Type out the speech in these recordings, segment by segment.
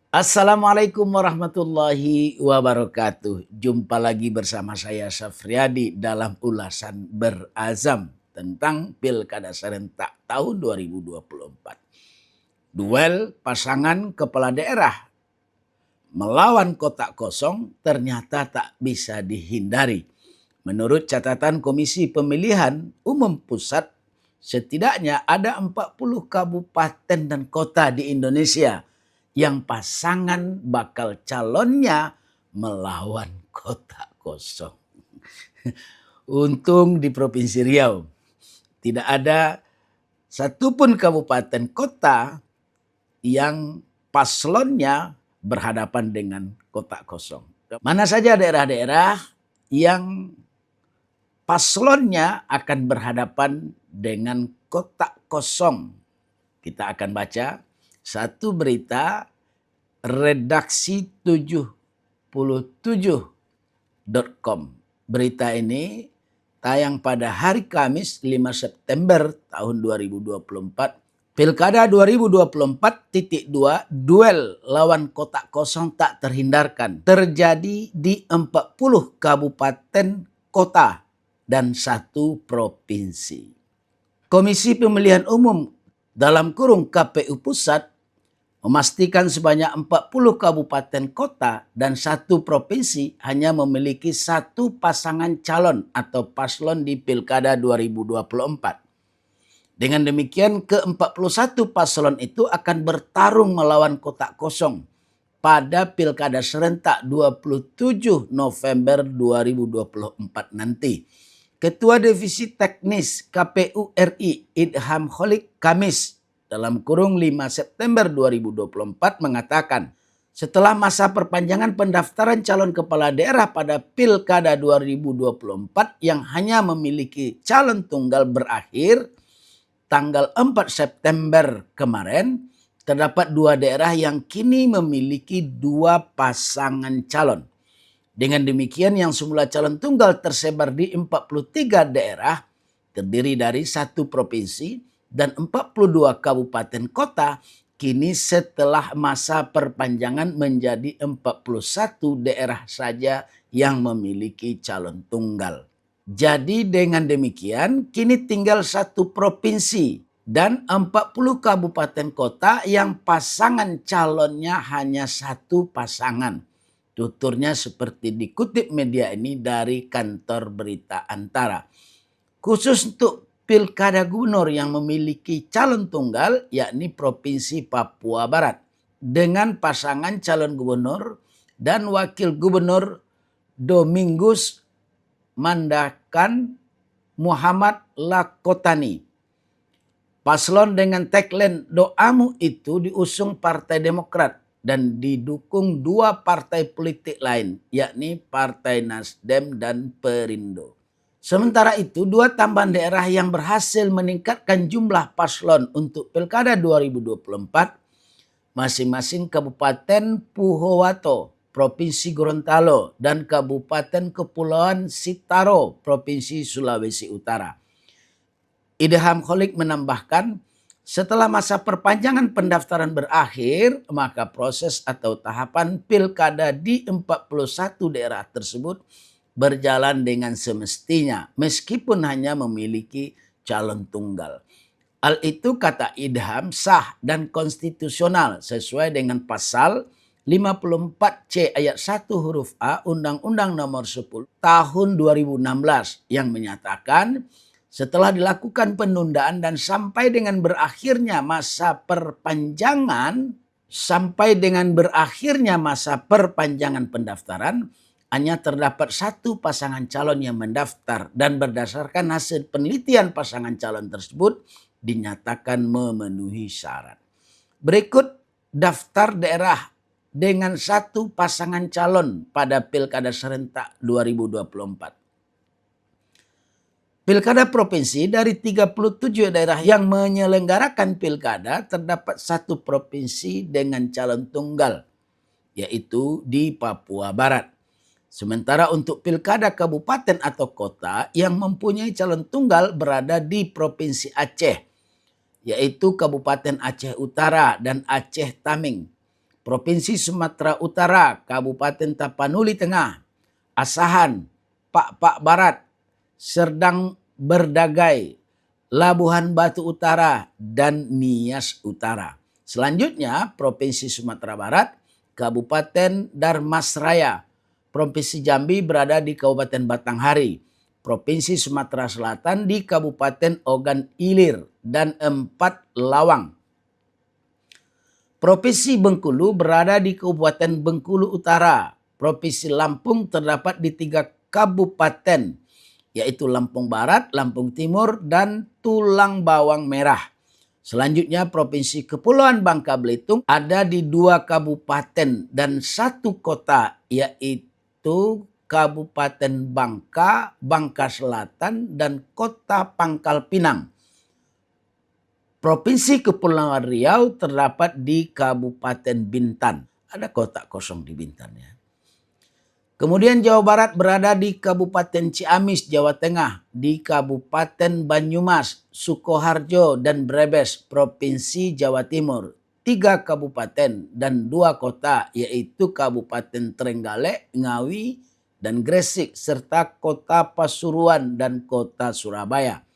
Assalamualaikum warahmatullahi wabarakatuh. Jumpa lagi bersama saya Safriadi dalam ulasan berazam tentang Pilkada Serentak tahun 2024. Duel pasangan kepala daerah melawan kotak kosong ternyata tak bisa dihindari. Menurut catatan Komisi Pemilihan Umum Pusat, setidaknya ada 40 kabupaten dan kota di Indonesia yang pasangan bakal calonnya melawan kotak kosong. Untung di Provinsi Riau tidak ada satupun kabupaten kota yang paslonnya berhadapan dengan kotak kosong. Mana saja daerah-daerah yang paslonnya akan berhadapan dengan kotak kosong. Kita akan baca satu berita redaksi 77.com. Berita ini tayang pada hari Kamis 5 September tahun 2024. Pilkada 2024.2 duel lawan kotak kosong tak terhindarkan. Terjadi di 40 kabupaten kota dan 1 provinsi. Komisi Pemilihan Umum dalam kurung KPU Pusat memastikan sebanyak 40 kabupaten kota dan 1 provinsi hanya memiliki 1 pasangan calon atau paslon di Pilkada 2024. Dengan demikian ke-41 paslon itu akan bertarung melawan kotak kosong pada Pilkada Serentak 27 November 2024 nanti. Ketua Divisi Teknis KPU RI Idham Holik Kamis dalam kurung 5 September 2024 mengatakan, setelah masa perpanjangan pendaftaran calon kepala daerah pada Pilkada 2024 yang hanya memiliki calon tunggal berakhir tanggal 4 September kemarin, terdapat 2 daerah yang kini memiliki 2 pasangan calon. Dengan demikian yang semula calon tunggal tersebar di 43 daerah, terdiri dari 1 provinsi dan 42 kabupaten kota, kini setelah masa perpanjangan menjadi 41 daerah saja yang memiliki calon tunggal. Jadi dengan demikian kini tinggal 1 provinsi dan 40 kabupaten kota yang pasangan calonnya hanya 1 pasangan. Tuturnya seperti dikutip media ini dari kantor berita Antara. Khusus untuk Pilkada Gubernur yang memiliki calon tunggal yakni Provinsi Papua Barat dengan pasangan calon gubernur dan wakil gubernur Domingus Mandakan Muhammad Lakotani. Paslon dengan tagline "Doamu itu" diusung Partai Demokrat dan didukung 2 partai politik lain, yakni Partai Nasdem dan Perindo. Sementara itu, 2 tambahan daerah yang berhasil meningkatkan jumlah paslon untuk Pilkada 2024, masing-masing Kabupaten Puhowato, Provinsi Gorontalo, dan Kabupaten Kepulauan Sitaro, Provinsi Sulawesi Utara. Idham Holik menambahkan, setelah masa perpanjangan pendaftaran berakhir, maka proses atau tahapan pilkada di 41 daerah tersebut berjalan dengan semestinya, meskipun hanya memiliki calon tunggal. Hal itu kata Idham sah dan konstitusional sesuai dengan pasal 54C ayat 1 huruf A Undang-Undang Nomor 10 Tahun 2016 yang menyatakan setelah dilakukan penundaan dan sampai dengan berakhirnya masa perpanjangan pendaftaran, hanya terdapat 1 pasangan calon yang mendaftar dan berdasarkan hasil penelitian pasangan calon tersebut dinyatakan memenuhi syarat. Berikut daftar daerah dengan 1 pasangan calon pada Pilkada Serentak 2024. Pilkada Provinsi dari 37 daerah yang menyelenggarakan pilkada terdapat 1 provinsi dengan calon tunggal, yaitu di Papua Barat. Sementara untuk pilkada kabupaten atau kota yang mempunyai calon tunggal berada di Provinsi Aceh, yaitu Kabupaten Aceh Utara dan Aceh Taming, Provinsi Sumatera Utara, Kabupaten Tapanuli Tengah, Asahan, Pak Barat, Serdang Berdagai, Labuhan Batu Utara, dan Nias Utara. Selanjutnya, Provinsi Sumatera Barat, Kabupaten Darmasraya. Provinsi Jambi berada di Kabupaten Batanghari. Provinsi Sumatera Selatan di Kabupaten Ogan Ilir dan 4 Lawang. Provinsi Bengkulu berada di Kabupaten Bengkulu Utara. Provinsi Lampung terdapat di 3 kabupaten, yaitu Lampung Barat, Lampung Timur, dan Tulang Bawang Merah. Selanjutnya Provinsi Kepulauan Bangka Belitung ada di 2 kabupaten dan 1 kota, yaitu Kabupaten Bangka, Bangka Selatan, dan Kota Pangkal Pinang. Provinsi Kepulauan Riau terdapat di Kabupaten Bintan. Ada kotak kosong di Bintan ya. Kemudian Jawa Barat berada di Kabupaten Ciamis, Jawa Tengah, di Kabupaten Banyumas, Sukoharjo, dan Brebes, Provinsi Jawa Timur. 3 kabupaten dan 2 kota, yaitu Kabupaten Trenggalek, Ngawi, dan Gresik, serta Kota Pasuruan dan Kota Surabaya.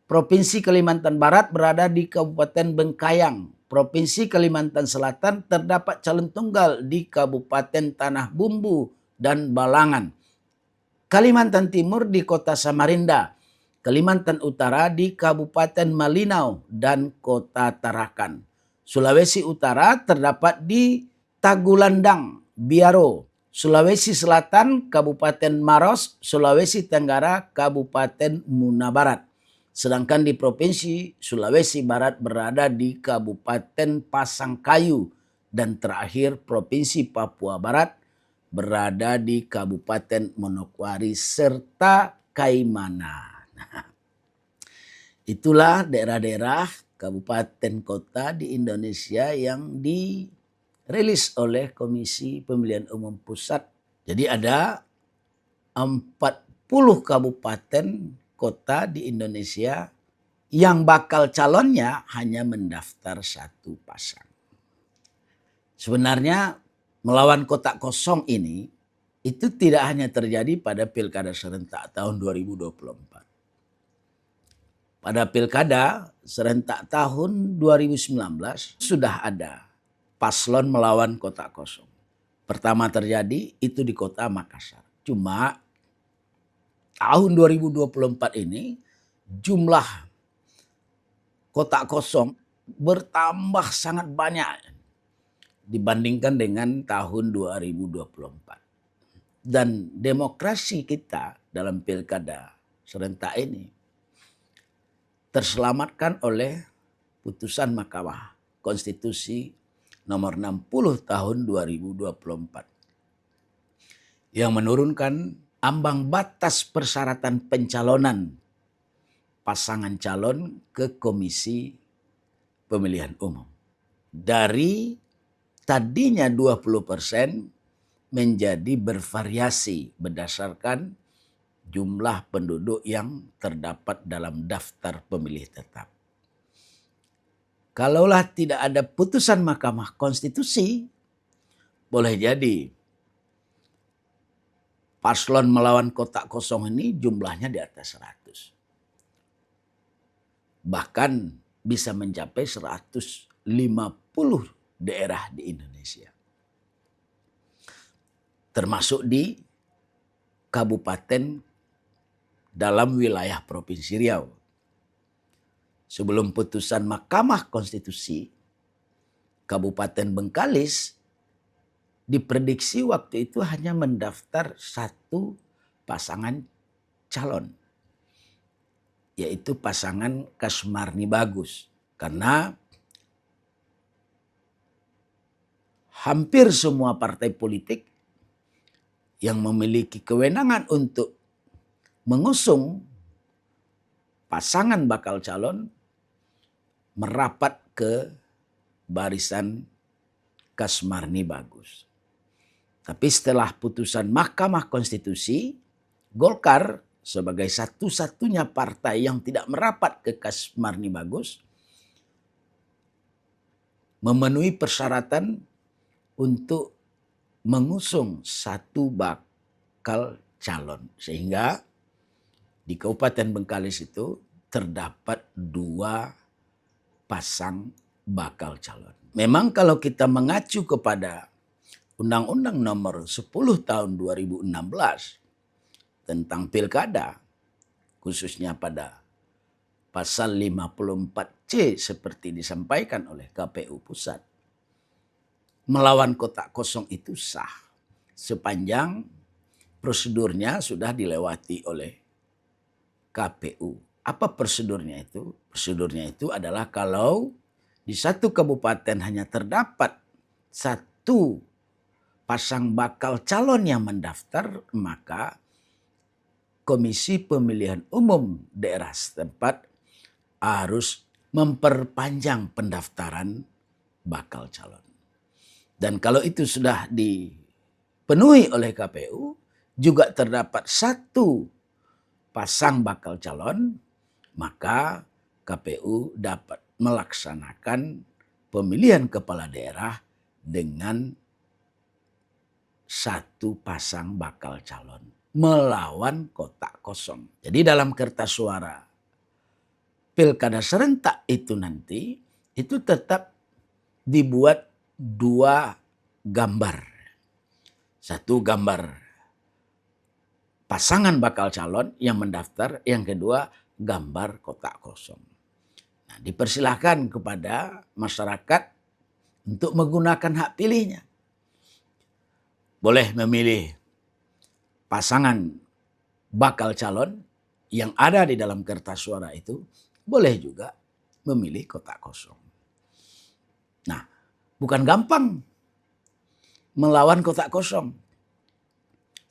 Provinsi Kalimantan Barat berada di Kabupaten Bengkayang. Provinsi Kalimantan Selatan terdapat calon tunggal di Kabupaten Tanah Bumbu dan Balangan. Kalimantan Timur di Kota Samarinda. Kalimantan Utara di Kabupaten Malinau dan Kota Tarakan. Sulawesi Utara terdapat di Tagulandang, Biaro. Sulawesi Selatan, Kabupaten Maros. Sulawesi Tenggara, Kabupaten Muna Barat. Sedangkan di Provinsi Sulawesi Barat berada di Kabupaten Pasangkayu. Dan terakhir Provinsi Papua Barat berada di Kabupaten Manokwari serta Kaimana. Nah, itulah daerah-daerah kabupaten kota di Indonesia yang dirilis oleh Komisi Pemilihan Umum Pusat. Jadi ada 40 kabupaten kota di Indonesia yang bakal calonnya hanya mendaftar 1 pasang. Sebenarnya melawan kotak kosong ini itu tidak hanya terjadi pada pilkada serentak tahun 2024. Pada pilkada serentak tahun 2019 sudah ada paslon melawan kotak kosong. Pertama terjadi itu di kota Makassar. Cuma tahun 2024 ini jumlah kotak kosong bertambah sangat banyak dibandingkan dengan tahun 2024. Dan demokrasi kita dalam pilkada serentak ini terselamatkan oleh putusan Mahkamah Konstitusi nomor 60 tahun 2024 yang menurunkan ambang batas persyaratan pencalonan pasangan calon ke Komisi Pemilihan Umum. Dari tadinya 20% menjadi bervariasi berdasarkan jumlah penduduk yang terdapat dalam daftar pemilih tetap. Kalaulah tidak ada putusan Mahkamah Konstitusi, boleh jadi paslon melawan kotak kosong ini jumlahnya di atas 100. Bahkan bisa mencapai 150 daerah di Indonesia. Termasuk di kabupaten dalam wilayah Provinsi Riau. Sebelum putusan Mahkamah Konstitusi, Kabupaten Bengkalis diprediksi waktu itu hanya mendaftar 1 pasangan calon, yaitu pasangan Kasmarni Bagus. Karena hampir semua partai politik yang memiliki kewenangan untuk mengusung pasangan bakal calon merapat ke barisan Kasmarni Bagus. Tapi setelah putusan Mahkamah Konstitusi, Golkar sebagai satu-satunya partai yang tidak merapat ke Kasmarni Bagus memenuhi persyaratan untuk mengusung satu bakal calon. Sehingga di Kabupaten Bengkalis itu terdapat 2 pasang bakal calon. Memang kalau kita mengacu kepada Undang-Undang Nomor 10 Tahun 2016 tentang Pilkada, khususnya pada pasal 54C seperti disampaikan oleh KPU Pusat, melawan kotak kosong itu sah sepanjang prosedurnya sudah dilewati oleh KPU. Apa prosedurnya itu? Prosedurnya itu adalah kalau di satu kabupaten hanya terdapat 1 pasang bakal calon yang mendaftar, maka Komisi Pemilihan Umum daerah setempat harus memperpanjang pendaftaran bakal calon. Dan kalau itu sudah dipenuhi oleh KPU, juga terdapat 1 pasang bakal calon, maka KPU dapat melaksanakan pemilihan kepala daerah dengan 1 pasang bakal calon melawan kotak kosong. Jadi dalam kertas suara pilkada serentak itu nanti itu tetap dibuat 2 gambar. 1 gambar pasangan bakal calon yang mendaftar, yang kedua gambar kotak kosong. Nah, dipersilahkan kepada masyarakat untuk menggunakan hak pilihnya. Boleh memilih pasangan bakal calon yang ada di dalam kertas suara itu, boleh juga memilih kotak kosong. Nah, bukan gampang melawan kotak kosong.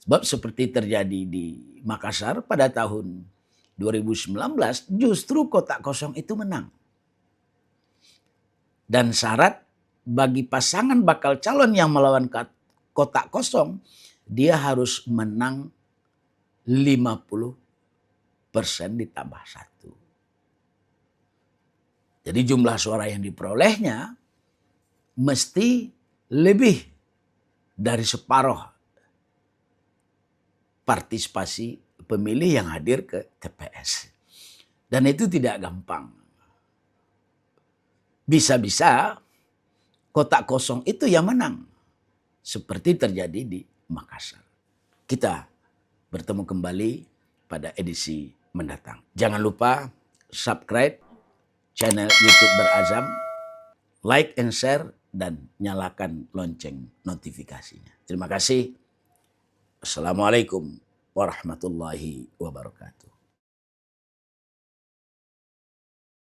Sebab seperti terjadi di Makassar pada tahun 2019, justru kotak kosong itu menang. Dan syarat bagi pasangan bakal calon yang melawan kotak kosong, dia harus menang 50% ditambah 1. Jadi jumlah suara yang diperolehnya mesti lebih dari separuh partisipasi pemilih yang hadir ke TPS. Dan itu tidak gampang. Bisa-bisa kotak kosong itu yang menang. Seperti terjadi di Makassar. Kita bertemu kembali pada edisi mendatang. Jangan lupa subscribe channel YouTube Berazam, like and share, dan nyalakan lonceng notifikasinya. Terima kasih. Assalamualaikum warahmatullahi wabarakatuh.